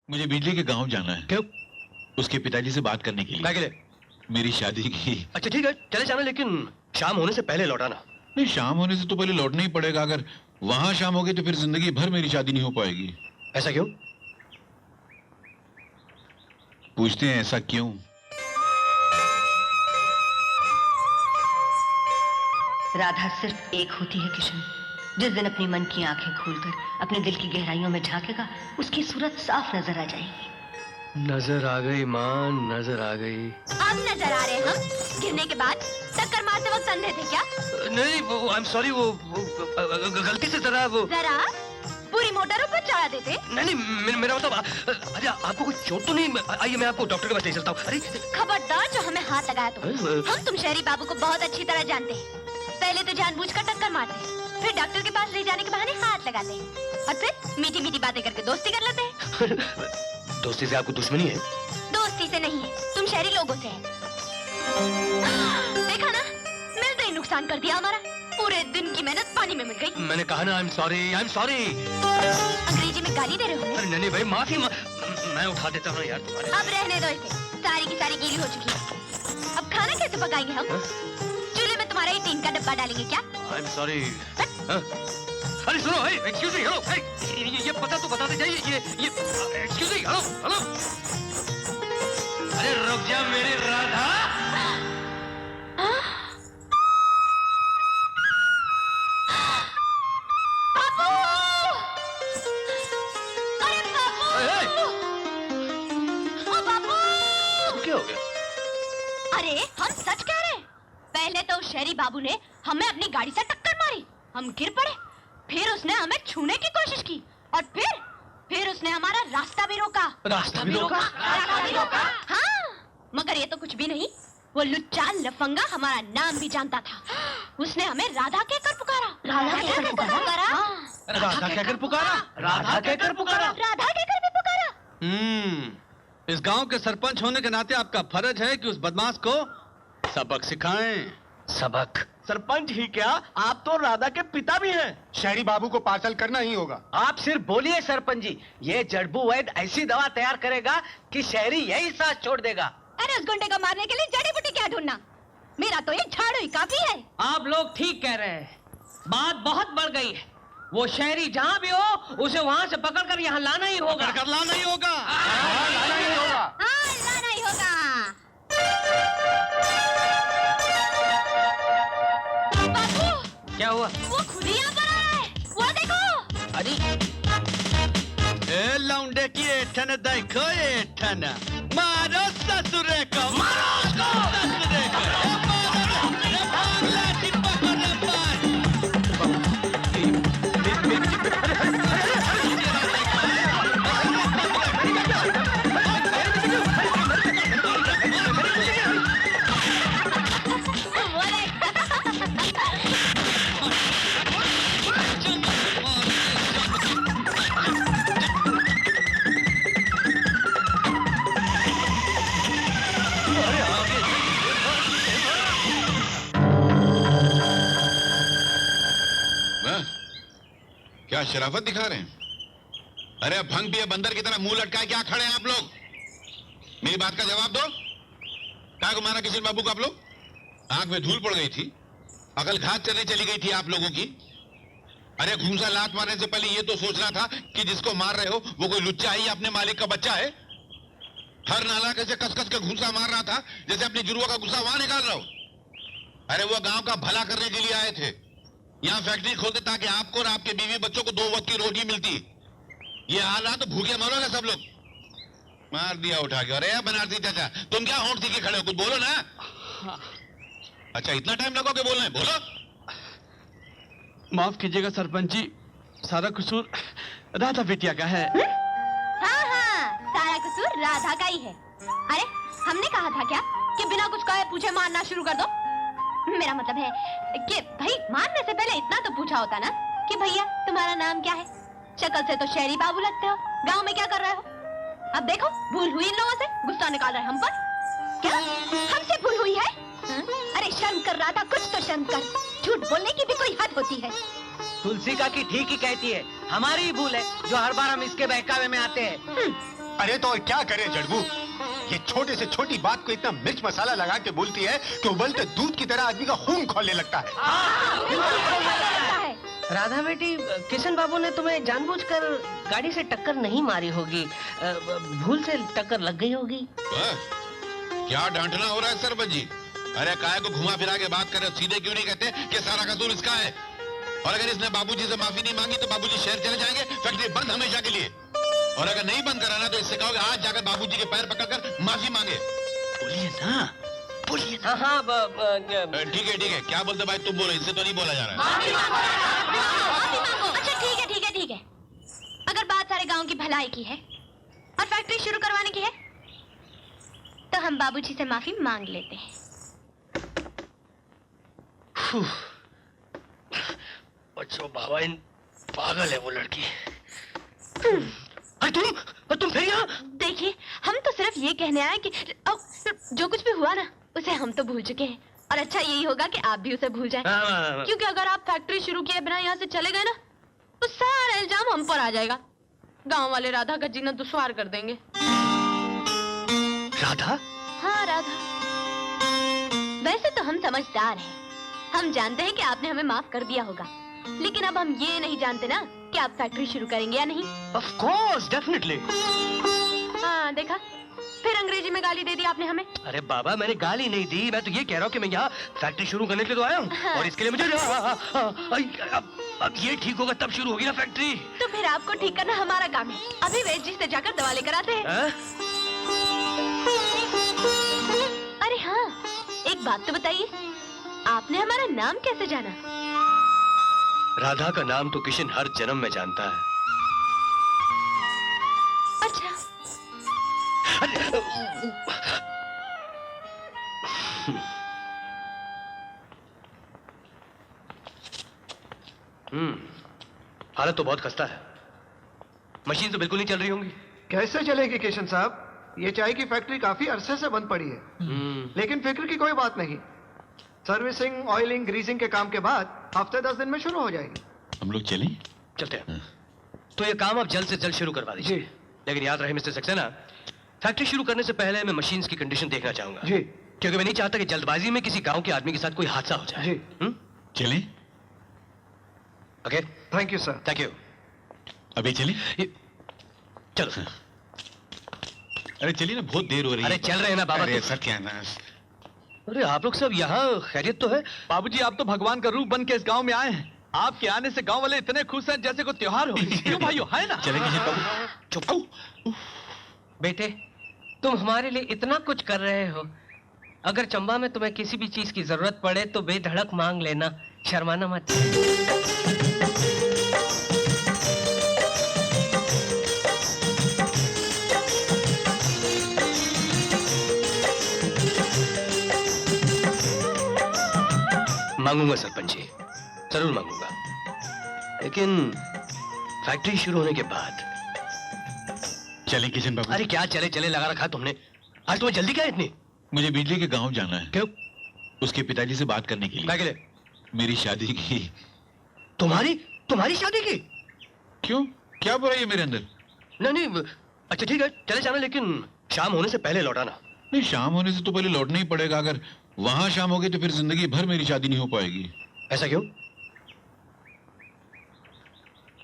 मुझे बिजली के गांव जाना है। क्यों? उसके पिताजी से बात करने के लिए। क्या के लिए? मेरी शादी की। अच्छा ठीक है, चले जाना, लेकिन शाम होने से पहले लौटाना। नहीं, शाम होने से तो पहले लौटना ही पड़ेगा। अगर वहां शाम होगी तो फिर जिंदगी भर मेरी शादी नहीं हो पाएगी। ऐसा क्यों? पूछते हैं ऐसा क्यों? राधा सिर्फ एक होती है किशन। जिस दिन अपनी मन की आंखें खोलकर अपने दिल की गहराइयों में झांकेगा, उसकी सूरत साफ नजर आ जाएगी। नजर आ गई मां, नजर आ गई। अब नजर आ रहे हैं हम? गिरने के बाद टक्कर मारते वक्त अंधे थे क्या? नहीं, वो आई एम सॉरी, वो गलती से जरा पूरी मोटरों पर चढ़ा देते। नहीं, मेरा मतलब अरे आपको कोई चोट तो नहीं? आइए मैं आपको डॉक्टर के पास ले चलता हूँ। अरे खबरदार जो हमें हाथ लगाया तो। हम तुम शहरी बाबू को बहुत अच्छी तरह जानते हैं। पहले तो जानबूझकर टक्कर मारते, फिर डॉक्टर के पास ले जाने के बहाने हाथ लगाते हैं, और फिर मीठी मीठी बातें करके दोस्ती कर लेते हैं। दोस्ती से आपको दुश्मनी है? दोस्ती से नहीं है, तुम शहरी लोगों से है। देखा ना, मिलते ही नुकसान कर दिया हमारा। पूरे दिन की मेहनत पानी में मिल गई। मैंने कहा ना, आई एम सॉरी। अंग्रेजी में गाली दे रहे हो? अरे नहीं भाई, माफी मैं उठा देता हूँ यार तुम्हारे। अब रहने दो इसे, सारी की सारी गीली हो चुकी है। अब खाना कैसे पकाएंगे हम? चूल्हे में तुम्हारा ही टीन का डब्बा डालेंगे क्या? I am sorry. अरे सुनो, एक्सक्यूज मी, हेलो, ये पता तो बताते जाइए। ये एक्सक्यूज मी, हेलो। अरे रुक जा मेरी राधा। अरे हम सच कह रहे हैं। पहले तो शहरी बाबू ने हमें अपनी गाड़ी से टक्कर मारी, हम गिर पड़े, फिर उसने हमें छूने की कोशिश की, और फिर उसने हमारा रास्ता भी रोका। रास्ता भी रोका? हाँ, मगर ये तो कुछ भी नहीं। वो लुच्चा लफंगा हमारा नाम भी जानता था। उसने हमें राधा कहकर पुकारा। राधा कहकर पुकारा? राधा कहकर पुकारा? राधा कहकर पुकारा? राधा कहकर भी पुकारा। इस गांव के सरपंच होने के नाते आपका फर्ज है कि उस बदमाश को सबक सिखाएं। सबक? सरपंच ही क्या, आप तो राधा के पिता भी हैं। शहरी बाबू को पार्सल करना ही होगा। आप सिर्फ बोलिए सरपंच जी, ये जड़बू वैद ऐसी दवा तैयार करेगा कि शहरी यही सांस छोड़ देगा। अरे उस गुंडे को मारने के लिए जड़ी बूटी क्या ढूंढना? मेरा तो ये झाड़ू ही काफी है। आप लोग ठीक कह रहे हैं, बात बहुत बढ़ गई है। वो शहरी जहाँ भी हो, उसे वहाँ से पकड़कर यहाँ लाना ही होगा। पकड़कर लाना ही होगा। लाना ही होगा। हाँ, लाना ही होगा। बाबू, क्या हुआ? वो खुद ही यहाँ पर आ रहा है, वो देखो। अरे ए लौंडे की एठन देखो, एठन मारो ससुरे को, मारो उसको, ससुरे को, ए भाग लाठी पकड़ ले पार। क्या शराफत दिखा रहे हैं? अरे अब भंग पिए बंदर की तरह मुंह लटकाए क्या खड़े हैं आप लोग? मेरी बात का जवाब दो। क्या को मारा किशन बाबू को आप लोग? आंख में धूल पड़ गई थी, अकल घात चलने चली गई थी आप लोगों की। अरे घूंसा लात मारने से पहले ये तो सोचना था कि जिसको मार रहे हो वो कोई लुच्चा है या अपने मालिक का बच्चा है। हर नाला कैसे कस कस के घूंसा मार रहा था जैसे अपनी जुर्वा का गुस्सा वहां निकाल रहा हो। अरे वो गांव का भला करने के लिए आए थे, यहाँ फैक्ट्री खोलते ताकि आपको और आपके बीवी बच्चों को 2 वक्त की रोटी मिलती। ये हाल रहा तो भूखे मरोगे सब लोग। मार दिया उठा के। अरे बनारसी चाचा, तुम क्या होंठ सीखे खड़े हो? कुछ बोलो ना। अच्छा, इतना टाइम लगोगे बोलने? बोलो। माफ कीजिएगा सरपंच जी, सारा कसूर राधा बिटिया का है। हाँ, सारा कसूर राधा का ही है। अरे हमने कहा था क्या कि बिना कुछ कहे पूछे मारना शुरू कर दो? मेरा मतलब है कि भाई मारने से पहले इतना तो पूछा होता ना कि भैया तुम्हारा नाम क्या है? शक्ल से तो शहरी बाबू लगते हो, गांव में क्या कर रहे हो? अब देखो, भूल हुई इन लोगों से, गुस्सा निकाल रहे हम पर। क्या हमसे भूल हुई है? अरे शर्म कर रहा था, कुछ तो शर्म कर। झूठ बोलने की भी कोई हद होती है। तुलसी का की ठीक ही कहती है, हमारी ही भूल है जो हर बार हम इसके बहकावे में आते हैं। अरे तो और क्या करे जड़बू, ये छोटे से छोटी बात को इतना मिर्च मसाला लगा के बोलती है कि उबलते दूध की तरह आदमी का खून खौलने लगता है। राधा बेटी, किशन बाबू ने तुम्हें जानबूझकर गाड़ी से टक्कर नहीं मारी होगी, भूल से टक्कर लग गई होगी। क्या डांटना हो रहा है सरपंच जी? अरे काय को घुमा फिरा के बात करे, सीधे क्यों नहीं कहते कि सारा कसूर इसका है? और अगर इसने बाबूजी से माफी नहीं मांगी तो बाबूजी शहर चले जाएंगे, फैक्ट्री बंद हमेशा के लिए। और अगर नहीं बंद कराना तो इससे कहोगे आज जाकर बाबूजी के पैर पकड़कर माफी मांगे। बोलिए ना, बोलिए ना। हाँ, ठीक है, क्या बोलते भाई? तुम बोलो, इससे तो नहीं बोला जा रहा है। अच्छा ठीक है। अगर बात सारे गांव की भलाई की है और फैक्ट्री शुरू करवाने की है तो हम बाबूजी से माफी मांग लेते हैं। बच्चों बाबा, इन पागल है वो लड़की। अरे तुम फिर यहाँ? देखिए, हम तो सिर्फ ये कहने आए कि जो कुछ भी हुआ ना उसे हम तो भूल चुके हैं, और अच्छा यही होगा कि आप भी उसे भूल जाएं। क्योंकि अगर आप फैक्ट्री शुरू किए बिना यहाँ से चले गए ना तो सारा इल्जाम हम पर आ जाएगा। गांव वाले राधा का जीना दुश्वार कर देंगे। राधा? हाँ, राधा। वैसे तो हम समझदार हैं, हम जानते हैं कि आपने हमें माफ कर दिया होगा, लेकिन अब हम ये नहीं जानते ना कि आप फैक्ट्री शुरू करेंगे या नहीं। Of course, definitely. हाँ, देखा, फिर अंग्रेजी में गाली दे दी आपने हमें। अरे बाबा, मैंने गाली नहीं दी, मैं तो ये कह रहा हूँ कि मैं यहाँ फैक्ट्री शुरू करने के लिए तो आया हूँ। हाँ। और इसके लिए मुझे अब ये ठीक होगा तब शुरू होगी ना फैक्ट्री। तो फिर आपको ठीक करना हमारा काम है। अभी वैद्य जी से जाकर दवा लेकर आते हैं। अरे हाँ, एक बात तो बताइए, आपने हमारा नाम कैसे जाना? राधा का नाम तो किशन हर जन्म में जानता है। अच्छा। हालत तो बहुत खस्ता है, मशीन तो बिल्कुल नहीं चल रही होंगी। कैसे चलेगी किशन साहब, ये चाय की फैक्ट्री काफी अरसे से बंद पड़ी है। लेकिन फिक्र की कोई बात नहीं, सर्विसिंग, ऑयलिंग, ग्रीसिंग के काम के बाद हफ्ते 10 दिन में शुरू हो जाएगी। हम लोग चलें? चलते हैं। तो ये काम अब जल्द से जल्द शुरू करवा दीजिए। लेकिन याद रहे मिस्टर सक्सेना, फैक्ट्री शुरू करने से पहले मैं मशीन्स की कंडीशन देखना चाहूंगा। जी। क्योंकि मैं नहीं चाहता कि जल्दबाजी में किसी गांव के आदमी के साथ कोई हादसा हो जाए। जी। चलें? Okay, thank you sir. Thank you. अभी चलें? चलो। अरे चलिए ना, बहुत देर हो रही है। अरे चल रहे हैं ना बाबा। अरे सर, क्या है ना, अरे आप लोग सब यहाँ, खैरियत तो है? बाबूजी, आप तो भगवान का रूप बन के इस गांव में आए हैं। आपके आने से गांव वाले इतने खुश हैं जैसे कोई त्योहार हो। क्यों भाइयों, है ना? चलें किशन बाबू? चुप। बेटे, तुम हमारे लिए इतना कुछ कर रहे हो, अगर चंबा में तुम्हें किसी भी चीज की जरूरत पड़े तो बेधड़क मांग लेना, शर्माना मत। मांगूंगा सरपंच जी, जरूर मांगूंगा, लेकिन फैक्ट्री शुरू होने के बाद। चलें किशन बाबू? अरे क्या चले चले लगा रखा तुमने, आज तुम्हें जल्दी क्या है इतनी? मुझे बिजली के गांव जाना है। क्यों? उसके पिताजी से बात करने के लिए। क्या के लिए? मेरी शादी की। तुम्हारी शादी की? क्यों, क्या बुराई है मेरे अंदर? नहीं, अच्छा ठीक है, चले जाना, लेकिन शाम होने से पहले लौटाना। नहीं, शाम होने से तो पहले लौटना ही पड़ेगा। अगर वहां शाम हो गई तो फिर जिंदगी भर मेरी शादी नहीं हो पाएगी। ऐसा क्यों?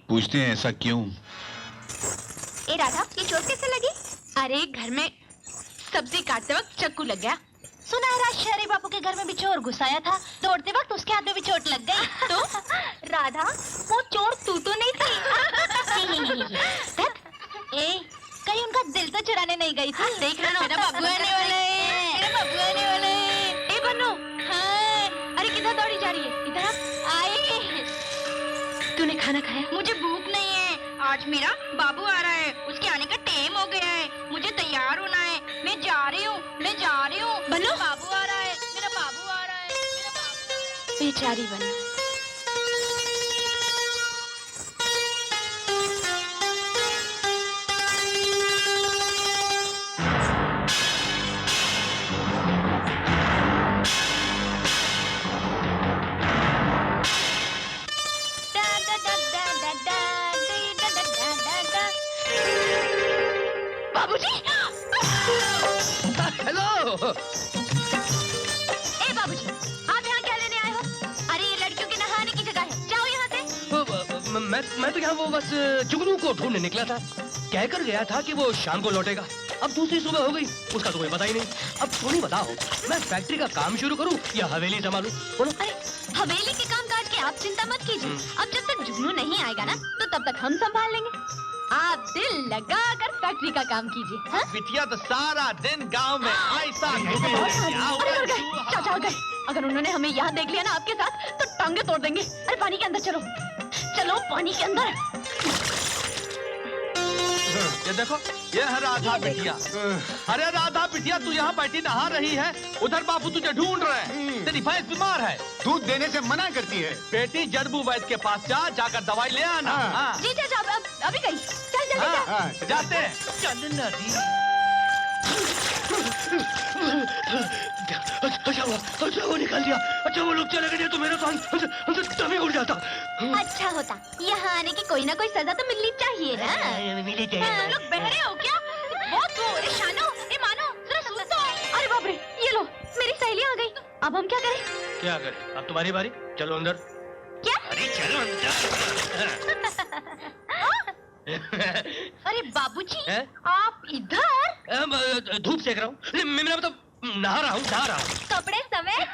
पूछते हैं ऐसा क्यों? ए राधा, ये चोट कैसे लगी? अरे घर में सब्जी काटते वक्त चक्कू लग गया। सुना है राज शहरी बापू के घर में भी चोर घुस आया था, दौड़ते वक्त उसके हाथ में भी चोट लग गई। तो राधा, वो चोर तू तो नहीं थी। ए, कहीं उनका दिल तो चुराने नहीं गई थी? देख रहा ना, मेरा बाबू आने वाला है, मेरा बाबू आने वाला है। ए बन्नू, हाँ। अरे किधर दौड़ी जा रही है? इधर आए। तूने खाना खाया? मुझे भूख नहीं है, आज मेरा बाबू आ रहा है, उसके आने का टाइम हो गया है, मुझे तैयार होना है। मैं जा रही हूँ। बन्नू, बाबू आ रहा है, मेरा बाबू आ रहा है, मेरा बाबू। बेचारी बन्नू। बाबूजी! हेलो। ए बाबूजी, आप यहाँ क्या लेने आए हो? अरे ये लड़कियों के नहाने की जगह है, जाओ यहाँ से। मैं तो यहाँ वो बस जुगनू को ढूंढने निकला था। कहकर गया था कि वो शाम को लौटेगा। अब दूसरी सुबह हो गई, उसका तो कोई पता ही नहीं। अब थोड़ी बताओ, मैं फैक्ट्री का काम शुरू करूं या हवेली संभालूं? बोलो। अरे हवेली के काम काज की आप चिंता मत कीजिए। अब जब तक जुगनू नहीं आएगा ना, तो तब तक हम संभाल लेंगे। आप दिल लगा कर फैक्ट्री का काम कीजिए। हाँ? बिटिया तो सारा दिन गांव में ऐसा चाचा अगर उन्होंने हमें यहाँ देख लिया ना आपके साथ, तो टांगे तोड़ देंगे। अरे पानी के अंदर चलो, चलो पानी के अंदर। ये देखो, ये है राधा बिटिया। अरे राधा बिटिया, तू यहाँ बैठी नहा रही है, उधर बाबू तुझे ढूंढ रहे हैं। तेरी भैंस बीमार है, दूध देने से मना करती है। बेटी जड़बू वैद्य के पास जा, जाकर दवाई ले आना। हाँ। जी चाचा, अभी गई। चल जल्दी जा। हाँ, जाते हैं। चल ना दी। अच्छा वो निकाल दिया। अच्छा वो लोग चले गए तो मेरा तो हमसे दम ही उड़ जाता। अच्छा होता, यहाँ आने की कोई ना कोई सजा तो मिलनी चाहिए ना। मिली तुम लोग बहरे हो क्या? बहुत हो। ए शानो, ए मानो, जरा सुन तो। अरे बाप रे, ये लो, मेरी सहेली आ गई। अब हम क्या करें? क्या करें? अब तुम्हारी बारी, चलो अंदर। क्या? अरे चलो अंदर। अरे बाबूजी, हैं? आप इधर? धूप सेक रहा हूँ। मेरा मतलब नहा रहा हूँ। कपड़े समेत?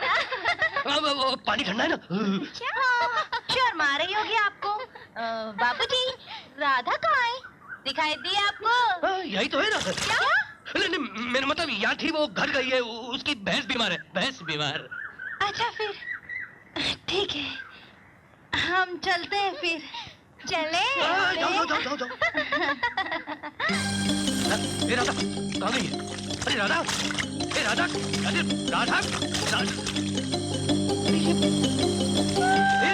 अब पानी ठंडा है ना। शर्मा रही होगी आपको। बाबूजी, राधा कहाँ है? दिखाई दी आपको? यही तो है ना। क्या? नहीं, मेरा मतलब यहाँ थी, वो घर गई है, उसकी भैंस बीमार है। भैंस बीमार। अच्छा फिर ठीक है, हम चलते हैं फिर। चले? जाओ। ए राधा, कहाँ गई है? अरे राधा, ए राधा, अरे राधा, ए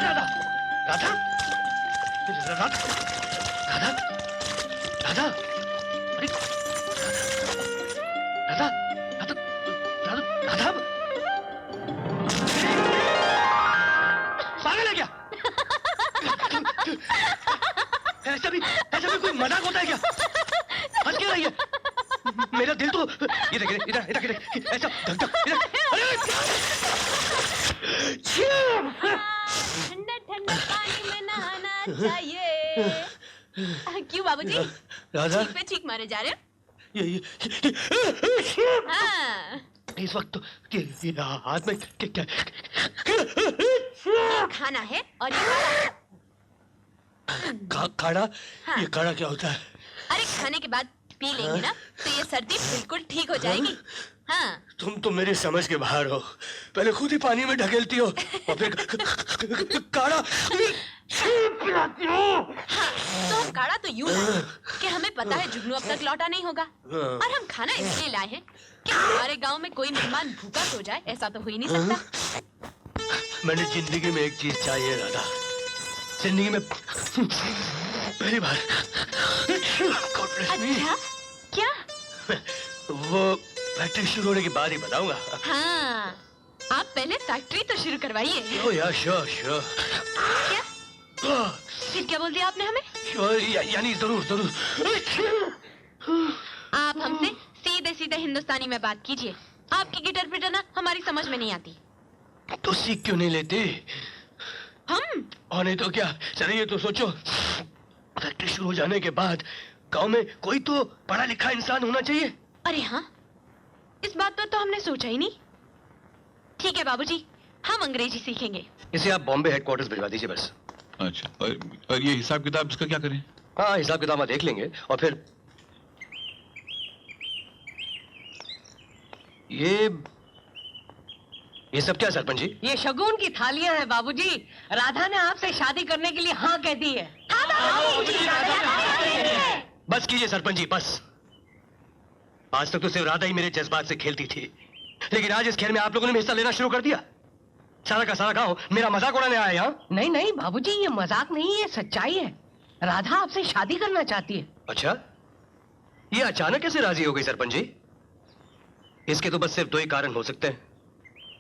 राधा, राधा, अरे राधा, पागल है क्या? ऐसा भी कोई मजाक होता है क्या? हंस क्यों रही है? मेरा दिल तो ये देख, इधर ऐसा धक इधर। ठंडा ठंडा पानी में नहाना चाहिए। क्यों बाबूजी? राधा, चीख पे चीख मारे जा रहे हो? ये हाँ। इस वक्त तो ये हाथ में क्या? ये खाना है और ये काढ़ा। हाँ। ये काढ़ा क्या होता है? अरे खाने के बाद पी लेंगे ना, तो ये सर्दी बिल्कुल ठीक हो जाएगी। हाँ। तुम तो मेरी समझ के बाहर हो। पहले खुद ही पानी में ढकेलती हो और फिर काढ़ा पिलाती हो। हाँ, तो हम काढ़ा तो यूं लाए कि हमें पता है जुगनू अब तक लौटा नहीं होगा, और हम खाना इसलिए लाए हैं कि हमारे गांव में कोई मेहमान भूखा सो जाए। ऐसा तो हो ही नहीं सकता। मैंने जिंदगी में एक चीज चाहिए राधा, जिंदगी में पहली बार। अच्छा, क्या? वो फैक्ट्री शुरू होने के बाद ही बताऊंगा। हाँ, आप पहले फैक्ट्री तो शुरू करवाइए। ओ या श्योर। क्या? फिर क्या बोल दिया आपने हमें? श्योर यानी जरूर। आप हमसे सीधे सीधे हिंदुस्तानी में बात कीजिए। आपकी गिटर पिटर ना हमारी समझ में नहीं आती। तो सीख क्यों नहीं लेते? हम? और नहीं तो क्या? चलो ये तो सोचो, फैक्ट्री शुरू हो जाने के बाद गांव में कोई तो पढ़ा लिखा इंसान होना चाहिए। अरे हाँ, इस बात पर तो हमने सोचा ही नहीं। ठीक है बाबूजी, हम अंग्रेजी सीखेंगे। इसे आप बॉम्बे हेडक्वार्टर्स भिजवा दीजिए बस। अच्छा, और ये हिसाब किताब इसका क्या करें? हाँ, हिसाब किताब देख लेंगे। और फिर ये सब क्या सरपंच जी? ये शगुन की थालियां हैं बाबूजी। राधा ने आपसे शादी करने के लिए हाँ कह दी है। बस कीजिए सरपंच जी, बस। आज तक तो सिर्फ राधा ही मेरे जज्बात से खेलती थी, लेकिन आज इस खेल में आप लोगों ने हिस्सा लेना शुरू कर दिया। सारा का सारा गांव मेरा मजाक उड़ाने आया यहाँ। नहीं बाबूजी, ये मजाक नहीं है, सच्चाई है। राधा आपसे शादी करना चाहती है। अच्छा, ये अचानक कैसे राजी हो गई सरपंच जी? इसके तो बस सिर्फ दो ही कारण हो सकते हैं।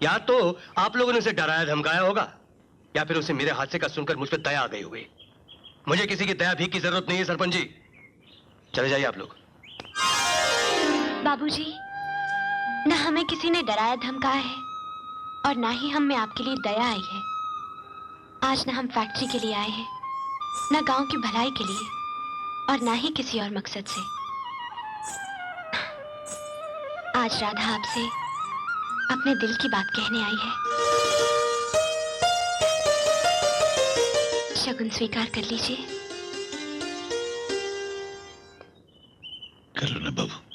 या तो आप लोगों ने उसे डराया धमकाया होगा, या फिर उसे मेरे हादसे का सुनकर मुझ पर दया आ गई होगी। मुझे किसी की दया भी की जरूरत नहीं है सरपंच जी। चले जाइए आप लोग। बाबूजी, न हमें किसी ने डराया धमकाया है और ना ही हम में आपके लिए दया आई है। आज न हम फैक्ट्री के लिए आए हैं, न गांव की भलाई के लिए और ना ही किसी और मकसद से। आज राधा आपसे अपने दिल की बात कहने आई है। शगुन स्वीकार कर लीजिए। कर लो ना बाबू।